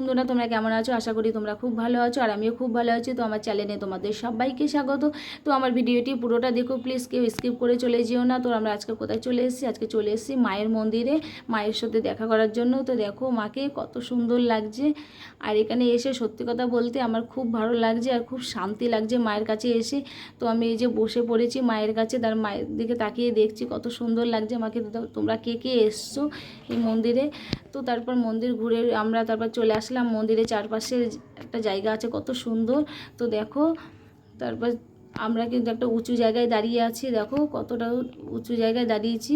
বন্ধুরা, তোমরা কেমন আছো? আশা করি তোমরা খুব ভালো আছো, আর আমিও খুব ভালো আছি। তো আমার চ্যানেলে তোমাদের সবাইকে স্বাগত। তো আমার ভিডিওটি পুরোটা দেখো প্লিজ, কেউ স্কিপ করে চলে যেও না। তো আমরা আজকে কোথায় চলে এসেছি? আজকে চলে এসেছি মায়ের মন্দিরে, মায়ের সাথে দেখা করার জন্য। তো দেখো মাকে কত সুন্দর লাগছে, আর এখানে এসে সত্যি কথা বলতে আমার খুব ভালো লাগছে আর খুব শান্তি লাগছে মায়ের কাছে এসে। তো আমি এই যে বসে পড়েছি মায়ের কাছে, তার মায়ের দিকে তাকিয়ে দেখছি কত সুন্দর লাগছে মাকে। তোমরা কে কে এসছো এই মন্দিরে? তো তারপর মন্দির ঘুরে আমরা তারপর চলে আসলাম। মন্দিরের চারপাশে একটা জায়গা আছে কত সুন্দর। তো দেখো তারপর আমরা কিন্তু একটা উঁচু জায়গায় দাঁড়িয়ে আছি, দেখো কতটা উঁচু জায়গায় দাঁড়িয়েছি,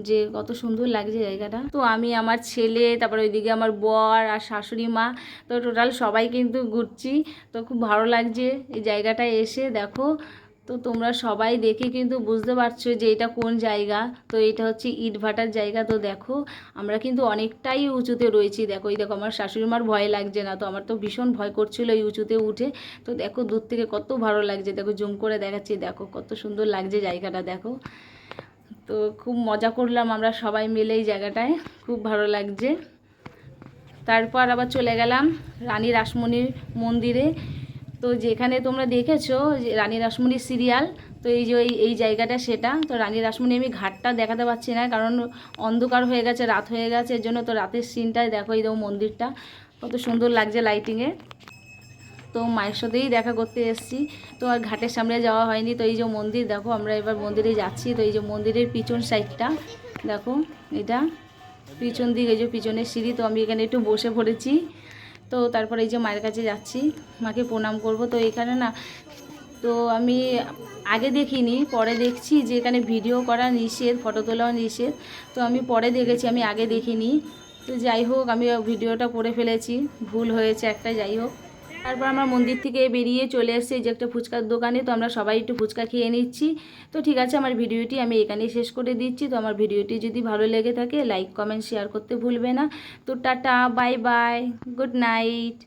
যে কত সুন্দর লাগছে জায়গাটা। তো আমি, আমার ছেলে, তারপর ওইদিকে আমার বর আর শাশুড়ি মা, তো টোটাল সবাই কিন্তু ঘুরছি। তো খুব ভালো লাগছে এই জায়গাটায় এসে, দেখো। তো তোমরা সবাই দেখে কিন্তু বুঝতে পারছো যে এটা কোন জায়গা। তো এটা হচ্ছে ইটভাটার জায়গা। তো দেখো আমরা কিন্তু অনেকটাই উঁচুতে রয়েছি। দেখো এই দেখো আমার শাশুড়ি মার ভয় লাগছে না, তো আমার তো ভীষণ ভয় করছিল এই উঁচুতে উঠে। তো দেখো দূর থেকে কত ভালো লাগছে, দেখো জুম করে দেখাচ্ছি, দেখো কত সুন্দর লাগছে জায়গাটা, দেখো। তো খুব মজা করলাম আমরা সবাই মিলে এই জায়গাটায়, খুব ভালো লাগছে। তারপর আবার চলে গেলাম রানী রাসমণির মন্দিরে। তো যেখানে তোমরা দেখেছো যে রানী রাসমণি সিরিয়াল, তো এই যে এই জায়গাটা সেটা। তো রানী রাসমণি আমি ঘাটটা দেখাতে পারছি না, কারণ অন্ধকার হয়ে গেছে, রাত হয়ে গেছে, এর জন্য। তো রাতের সিনটায় দেখো এই দেখো মন্দিরটা কত সুন্দর লাগছে লাইটিংয়ে। তো মায়ের সাথেই দেখা করতে এসেছি, তো আর ঘাটের সামনে যাওয়া হয়নি। তো এই যে মন্দির, দেখো আমরা এবার মন্দিরে যাচ্ছি। তো এই যে মন্দিরের পিছন সাইডটা দেখো, এটা পিছন দিকে, এই যে পিছনের সিঁড়ি। তো আমি এখানে একটু বসে পড়েছি। তো তারপরে এই যে মায়ের কাছে যাচ্ছি, মাকে প্রণাম করব। তো এখানে না, তো আমি আগে দেখিনি, পরে দেখছি যে এখানে ভিডিও করা নিষেধ, ফটো তোলাও নিষেধ। তো আমি পরে দেখেছি, আমি আগে দেখিনি। তো যাই হোক, আমি ভিডিওটা করে ফেলেছি, ভুল হয়েছে একটা, যাই হোক। তারপর আমরা মন্দির থেকে বেরিয়ে চলে এসেছি যে একটা ফুচকার দোকানে। তো আমরা সবাই একটু ফুচকা খেয়ে নিচ্ছি। তো ঠিক আছে, আমার ভিডিওটি আমি এখানেই শেষ করে দিচ্ছি। তো আমার ভিডিওটি যদি ভালো লেগে থাকে লাইক কমেন্ট শেয়ার করতে ভুলবে না। তো tata, bye bye, good night.